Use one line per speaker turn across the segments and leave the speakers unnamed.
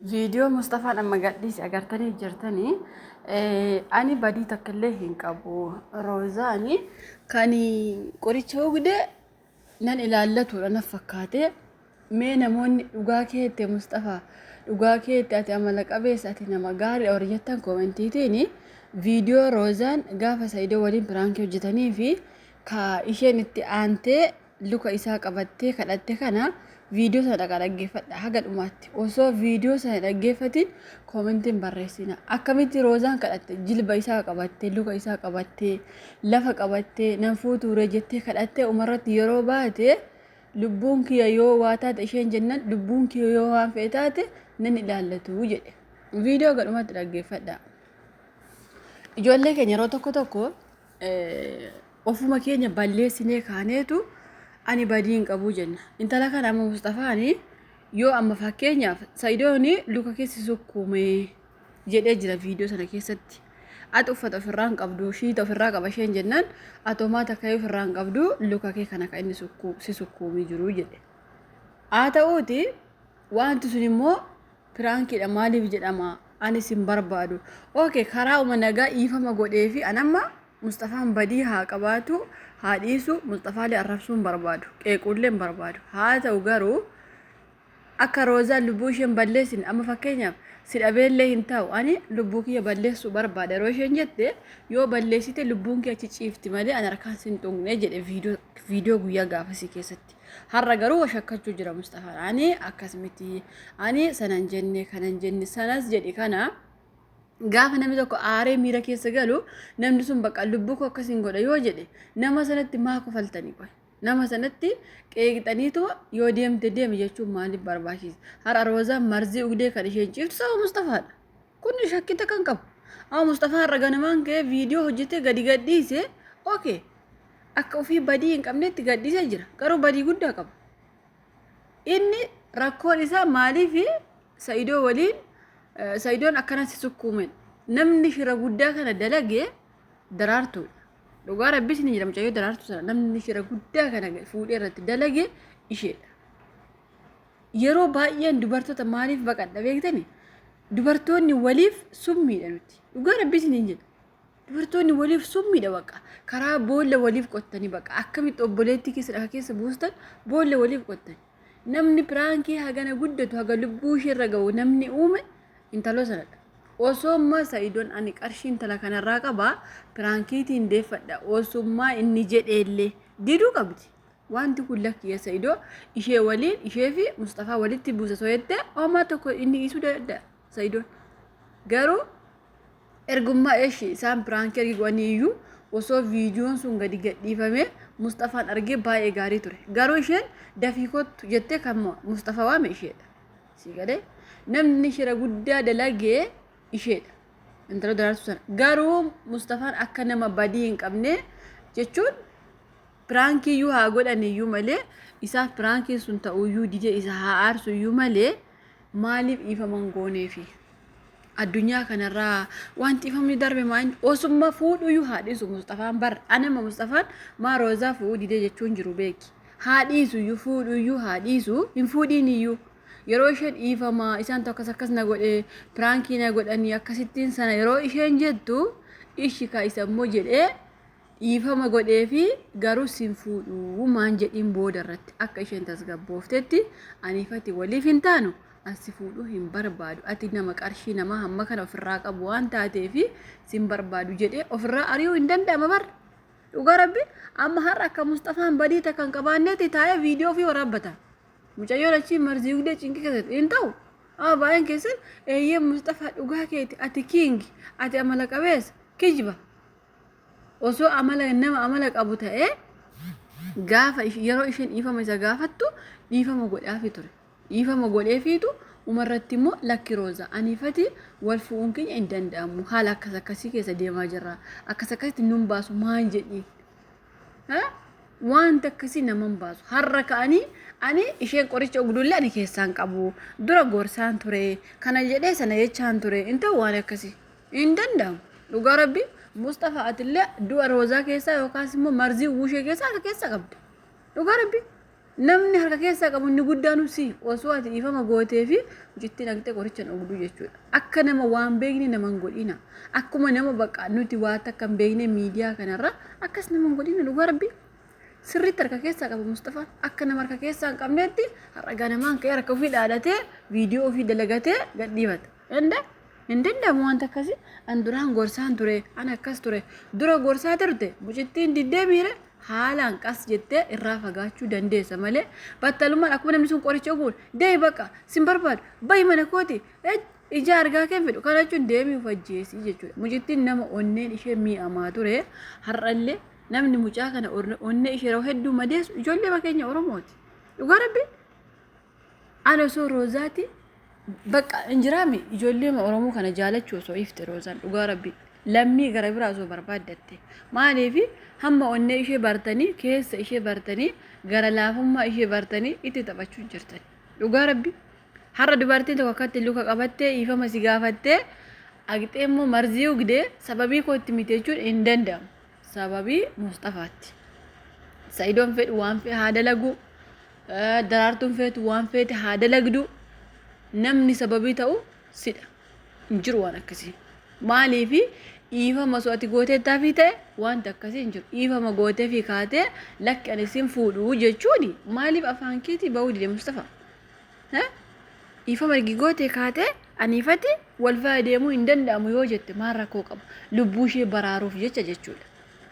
فيديو مصطفى لما قديس أقرتني جرتني أني بدي تكله هنكابو روزاني كاني قريتشو قده نان إلالته لنا فكاته مين مون وقاكي مصطفى وقاكي تاتي أملك أبيس أتي نما قاري أوريتان كومنتيتيني فيديو روزان قافة سيدو ولين برانكي وجتني في كا إشين اتي آنتي لوكا إساق أبتي كالأتي كان فيديو sana dhaggeeffadha haga dhumaatti osoo viidiyoo sana dhaggeeffatin koomentiin barreessina akkamitti roozaan kadhatte jilba isaa qabatte luka isaa qabatte lafa qabatte nan fuuture jettee kadhatte umarratti yeroo baate lubbuun kiyya yoo waa taate isheen jennan lubbuun kiyya yoo waan fe'e taate nan ilaallatu jedhe viidiyoo gadhumatti dhaggeeffadha ijoollee keenya yeroo tokko ofuma keenya balleessinee kaaneetu ani badiin qabu jenna intala kana amma Mustafaani yoo amma fakkeenyaaf Saidooni luka keessi sukkuume jedhee jira viidiyoo sana keessatti ati uffata ofirraan qabdu shiita ofirraa qaba isheen jennaan atomaata ka'ee ofirraan qabdu luka kee kana kan inni si sukkuumii jiru jedhe haa ta'uuti wanti sun immoo piraankiidha maaliif jedhama ani sin barbaadu okay karaa uma nagaa dhiifama godhee fi anamma Mustafaan badii haa qabaatu haa dhiisu Mustafaalee arrabsuun barbaadu qeequlleen barbaadu haa ta'u garuu akka roozaan lubbuu isheen balleessin amma fakkeenyaaf si dhabeellee hin ta'u ani lubbuu kiyya balleessuu barbaada yeroo isheen jette yoo balleessite lubbuun kee achi ciifti malee ani harkaan sin tuqne jedhe viidiyoo guyyaa gaafasii keessatti har'a garuu washakkachuu jira Mustafaan ani akkas miti ani sanan jenne kanan jenne sanas jedhe kana gaafa namni tokko aaree miira keessa galu namni sun bakka lubbuu koo akkasiin godha yoo jedhe nama sanatti maa kofaltanii qoy nama sanatti qeeqxaniitu yoo deemte deeme jechuun maaliif barbaachisa har'a roozaan marzii ugdee kan isheen ciiftu sababa Mustafaadha kun shakkita kan qabu amma Mustafaan har'a ganamaan ka'ee viidiyoo hojjetee gadi gadhiise okay akka ofii badii hin qabnetti gadhiisee jira garuu badii guddaa qaba inni rakkoon isaa maaliif Saidoo waliin Saidoon akkanatti sukkuumen namni shira guddaa kana dalagee daraartuudha dhugaa rabbis ni jedhamu cayyoo daraartu sana namni shira guddaa kana fuudhee irratti dalagee isheedha yeroo baay'een dubartoota maaliif baqadha beektani dubartoonni waliif summiidha nuti dhugaa rabbis ni jedha dubartoonni waliif summiidha baqa karaa boolla waliif qottanii baqa akkamitti obboleettii keessa buustan boolla waliif qottanii namni piraankii hagana guddatu haga lubbuu isheerra ga'u namni uume intalo sanadha osomma Saidoon ani qarshii intala kanarraa qaba piraankiitiin deeffadha osummaa inni jedheellee diduu qabdi wanti kun lakkiya Saidoo ishee waliin ishee fi Mustafaa walitti buusa soyette homaa tokko inni isuu danda'a Saidoon garuu ergummaa eeshi isaan piraankii arganii iyyuu osoo viidiyoon sun gadi gadhiifame Mustafaan argee baay'ee gaarii ture garuu isheen dafii kottu jettee kan Mustafaa waame isheedha sigalee namni shira guddaa dalagee isheedha intala daraartu sana garuu Mustafaan akka nama badii hin qabne jechuun piraankii iyyuu haa godhan iyyuu malee isaaf piraankii sun ta'uu iyyuu didee isa haa aarsu iyyuu malee maaliif dhiifaman gooneefi addunyaa kanarraa wanti ifamni darbe maan osummaa fuudhu iyyuu haa dhiisu Mustafaan bar anama Mustafaan maa roozaa fuudhu didee jechuun jiru beeki haa dhiisu iyyuu fuudhu iyyuu haa dhiisu hin fuudhiin iyyuu yeroo isheen dhiifama isaan tokko akkas na godhe piraankii na godhanii akkasittiin sana yeroo isheen jettu ishi ka isa immoo jedhee dhiifama godhee fi garuu sin fuudhu maan jedhiin booda irratti akka isheen tasgabbooftetti aniifati waliif hin taanu asi fuudhu hin barbaadu ati nama qarshii nama hamma kana ofirraa qabu waan taateef sin barbaadu jedhee ofirraa ari'uu hin danda'ama bar dhugaa rabbi amma har'a akka Mustafaan badii takkan qabaanneeti taa'ee viidiyoo fi waraabbata mucayyoo lachi marzii ugdee cinqii keessatti hin ta'u baay'een keessan eeyyee Mustafaa dhugaa keeti ati kiingi ati amala qabeessa kijiba osoo nama amala qabu ta'ee gaafa yeroo isheen dhiifama isa gaafattu dhiifama godhaafi ture dhiifama godheefiitu umarratti immoo lakki rooza aniifati wal fu'uun keenya hin danda'amu haala akkasii keessa deemaa jirra akkasitti nun baasu maan jedhiin wanta akkasii naman baasu har'a ka'anii ani isheen qoricha ogdullee ani keessaan qabu dura gorsaan ture kana jedhee sana jechaan ture inta waan akkasii hin danda'amu dhugaa rabbi Mustafaa atillee du'a roozaa keessaa yookaas immoo marzii wuushee keessaa keessa qabdi dhugaa rabbi namni harka keessaa qabu inni guddaan si osoo ati ifama gootee fi jitti naqxee qoricha dhugdu jechuudha. Akka nama waan beekne nama hin godhina. Akkuma nama bakka nuti waan akka hin beekne miidiyaa kanarra akkas nama hin godhina dhugaa rabbi. Sirriitti harka keessaa qaba Mustafaan. Akka nama harka keessaa hin qabnetti har'a ganamaan ka'ee harka ofii dhaadhatee viidiyoo ofii dalagatee gadhiifata. Hin danda'amu wanta akkasii. An duraan gorsaan ture, an akkas ture. Dura gorsaa turte mucittiin diddee miire haalaan qas jettee irraa fagaachuu dandeessa malee battalummaan akkuma namni sun qoricha oguun deebi bakka sin barbaadu bayi mana kooti ija argaa kee fedhu kana jechuun deemii ufajjeesii jechuudha. Mucittiin nama onneen ishee mi'amaa ture har'allee namni mucaa kana onnee ishee yeroo hedduu madeessu ijoollee bakkeenya Oromooti. Dhugaa rabbi ana osoo Roozaati bakka injiraami ijoollee Oromoo kana jaalachuu osoo ifte Roozaan dhugaa rabbi lammii gara biraa osoo barbaaddatte maaliif hamma onnee ishee bartanii keessa ishee bartanii gara laafummaa ishee bartanii itti taphachuu jirtan dhugaa rabbi har'a dubartiin tokko akkatti luka qabattee ifama si gaafattee agixee immoo marzii ugdee sababii kootti miti jechuun hin danda'amu sababii Mustafaatti Sa'idoon fedhu waan fedhe haa dalagu daraartuun feetu waan feete haa dalagdu namni sababii ta'u sidha hin jiru waan akkasii maaliif ifama sooti gootee taafi ta'e wanta akkasii hin jiru ifama gootee fi kaatee lakki ani sin fuudhu jechuun maaliif afaan keetii ba'uu dide Mustafa ifama gootee kaatee aniifati wal fa'a deemuu hin danda'amu yoo jette maal rakkoo qaba lubbuu ishee baraaruuf jechuudha.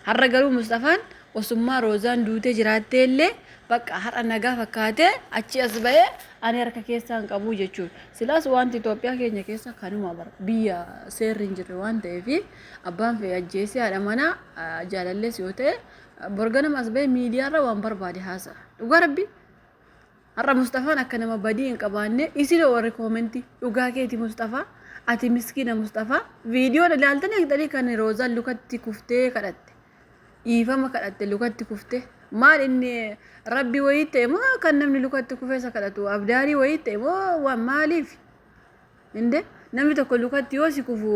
Har'a garuu Mustafaan osummaa Roozaan duutee jiraattee illee bakka har'a nagaa fakkaatee achi as ba'ee ani harka keessaa hin qabu jechuudha. Silaas wanti Itoophiyaa keenya keessa kanuma biyya seerri hin jirre waan ta'eef abbaan fe'ee ajjeesee haadha manaa jaalallees yoo ta'e borganama as ba'ee miidiyaarra waan barbaade haasa'a. Dhugaa rabbi har'a Mustafaan akka nama badii hin qabaanne isin warri koomentii dhugaa keeti Mustafaa ati miskiina Mustafaa viidiyoon ilaaltanii eegdanii kan Roozaan lukatti kuftee kadhatte ifama kadhatte lukatti kuftee maal inni rabbi wayii ta'e moo kan namni lukatti kufeessa kadhatu abdaarii wayii ta'e moo waan maaliif inde namni tokko lukatti yoo si kufu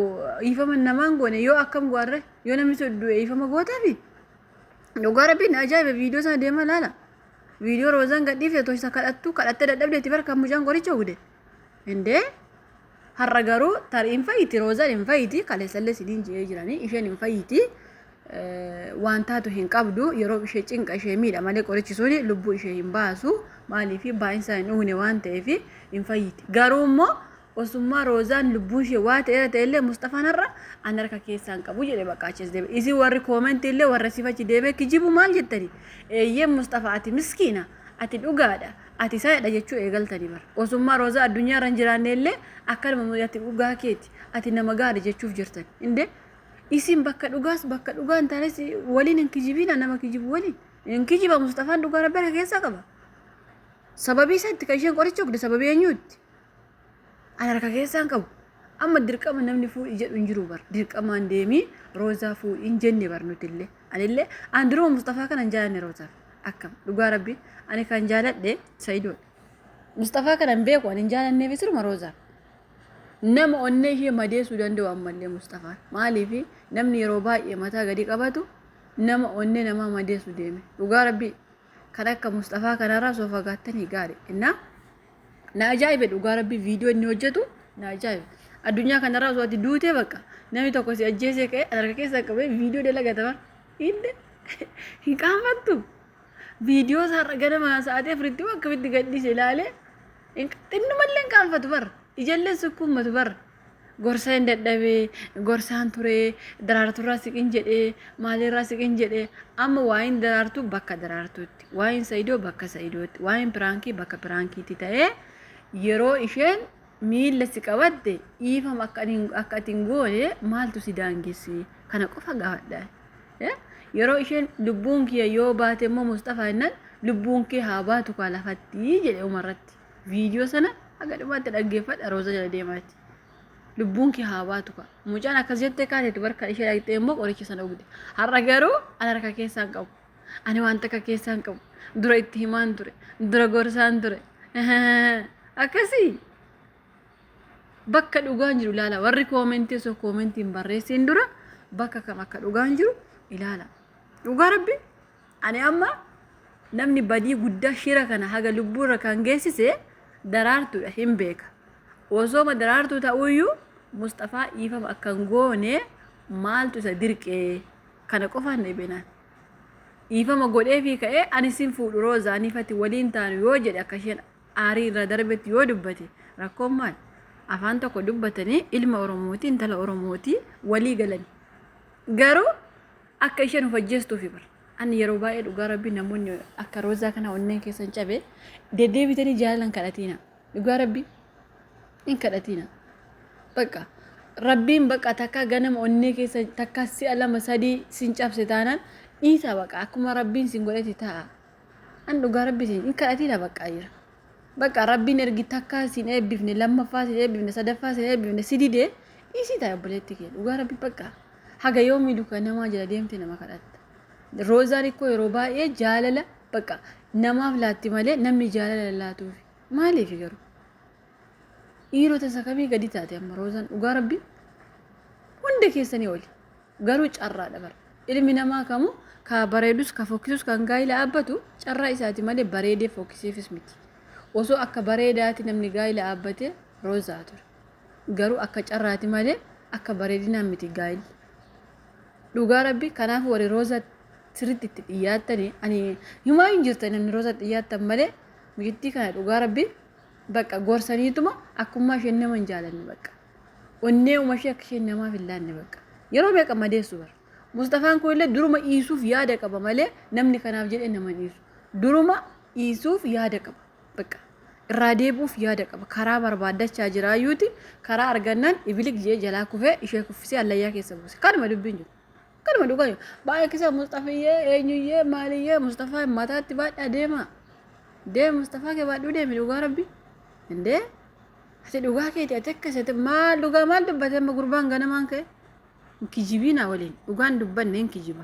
ifama namaan goone yoo akkam gwaarre yoo namni soddu ifama gootafi dhugaa rabbiin ajaa'iba viidiyoo sana deema laala viidiyoo Roozaan gadhiifte to'isa kadhatte dadhabdeetti barka mucaan qoricha ugude inde har'a garuu tariin fayyiti Roozaan hin fayyiti kaleessallee sidiin jee jiranii isheen hin fayyiti wantaatu hin qabdu yeroo ishee cinqa ishee miidha malee qorichi suni lubbuu ishee hin baasu maaliif baay'insa hin uune waan ta'eef hin fayyiti garuu immoo osummaa Roozaan lubbuu ishee waa ta'e illee Mustafaan har'a an harka keessaa hin qabu jedhe bakka achis deeme isin warri koomentii illee warra sifachi deeme kijibu maal jettani eeyyee Mustafaa ati miskiina ati dhugaadha ati saayidha jechuu eegaltanii bara osummaa Roozaa addunyaa irra hin jiraanne illee akkanuma ati dhugaa keeti ati nama gaarii jechuuf jirtan inde isin bakka dhugaan taanes waliin hin kijibina nama kijibu waliin hin kijiba Mustafaan dhugaa rabbi harka keessaa qaba sababii isaatti kan isheen qoricha ugde sababii eenyuutti an harka keessaa hin qabu amma dirqama namni fuudhi jedhu hin jiru bara dirqamaan deemii Roozaa fuudhi hin jenne bar nutillee anillee an duruma Mustafaa kana hin jaalanne Roozaaf akkam dhugaa rabbi ani kan jaaladhe Sa'idoodha Mustafaa kana hin beeku ani hin jaalanneef siruma Roozaaf nama onnee ishee madeessuu danda'u ammallee Mustafaan maaliif namni yeroo baay'ee mataa gadi qabatu nama onnee namaa madeessu deeme dhugaa rabbi kan akka Mustafaa kanarraa soo fagaattanii gaarii innaa na ajaa'ibe dhugaa rabbi viidiyoo inni hojjetu na ajaa'ibe addunyaa kanarraa soo ati duutee bakka namni tokko si ajjeesee ka'e harka keessaa qabee viidiyoo dalagata bara inni hin qaanfattu viidiyoo isaarra ganama sa'aatii afuritti akkamitti gadhiise ilaalee xinnumallee hin qaanfatu bara ijallee sukkummatu bara gorsa hin dadhabee gorsaan ture daraarturraa siqin jedhee maalirraa siqin jedhee amma waa'in daraartuu bakka daraartuutti waa'in Sa'idoo bakka Sa'idootti waa'in piraankii bakka piraankiitti ta'ee yeroo isheen miilla si qabatte dhiifama akka ati hin goone maaltu si daangessi kana qofa gaafadha yeroo isheen lubbuun kee yoo baate immoo Mustafaa innan lubbuun kee haa baatu kaa lafatti jedhe umarratti viidiyoo sana aga dhumaatti dhaggeeffadha Roozaa jala deemaatti lubbuun kee haa baatu kaa mucaan akkas jettee kaateetti barka ishee dhaqxee immoo qoricha sana ugde har'a garuu ani harka keessaa hin qabu ani waan takka keessaa hin qabu dura itti himaan ture dura gorsaan ture akkasii bakka dhugaan jiru ilaala warri koomentii osoo koomentiin barreessiin dura bakka kam akka dhugaan jiru ilaala dhugaa rabbi ani amma namni badii guddaa shira kana haga lubbuurra kan geessise daraartuudha hin beeka. Osooma daraartuu ta'uyyuu Mustafaa dhiifama akkan goone maaltu isa dirqee kana qofaan dhibeenaan. Dhiifama godhee fi ka'ee ani sin fuudhu Roozaa aniifatti waliin taanu yoo jedhe akka isheen aarii irra darbetti yoo dubbate rakkoon maal? Afaan tokko dubbatanii ilma Oromooti intala Oromooti walii galani. Garuu akka isheen of ajjeestuufi bara. Ani yeroo baay'ee dhugaa Rabbii namoonni akka Roozaa kana onneen keessan cabe deddeebitanii jaalalan kadhatiina. Dhugaa Rabbii hin kadhatiina. Bakka Rabbiin bakka takka ganama onnee keessa takka si'a lama sadii sin cabse taanaan dhiisa bakka akkuma Rabbiin sin godhate ta'a. An dhugaa Rabbii hin kadhatiina bakka jira. Bakka Rabbiin ergi takka sin eebbifne lammaffaa sin eebbifne sadaffaa sin eebbifne sidide dhiisii ta'a obboleetti kee dhugaa Rabbii bakka haga yoomii duka namaa jala deemte nama kadhatta. Roozaan ikkoo yeroo baay'ee jaalala bakka namaaf laatti malee namni jaalala laatuufi maaliif garuu dhiirota isa kamii gadi taate amma Roozaan dhugaa Rabbii hunda keessanii oli garuu carraa dabara ilmi namaa kamu ka bareedus ka fokkisus kan gaa'ila abbatu carraa isaati malee bareedee fokkisiifis miti. Osoo akka bareedaati namni gaa'ila abbate Roozaa ture garuu akka carraati malee akka bareedinaan miti gaa'illi. Dhugaa Rabbii kanaaf warri Roozaa sirriitti itti dhiyaattanii ani himaa hin jirtan namni Roozaa dhiyaattan malee mijittii kana dhugaa Rabbii bakka gorsaniituma akkuma isheen nama hin jaalanne bakka onnee umashee akka isheen namaaf hin laanne bakka yeroo beeqa madeessu bara. Mustafaan kun illee duruma dhiisuuf yaada qaba malee namni kanaaf jedhee nama dhiisu duruma dhiisuuf yaada qaba bakka irraa deebuuf yaada qaba karaa barbaaddachaa jiraayyuuti karaa argannaan ibilik jee jalaa kufee ishee kuffisee allayyaa keessa buuse kanuma dubbiin jiru. Kan madu kayo baay'ee kisa Mustafiyyee eenyuyyee maaliyyee Mustafaa mataatti baadhaa deema deema Mustafaa kee baadhuu deemi dhugaa Rabbii indee ati dhugaa keeti ati akkasatti maal dhugaa maal dubbate amma gurbaan ganamaan ka'e kijibii naa waliin dhugaan dubbanne hin kijiba.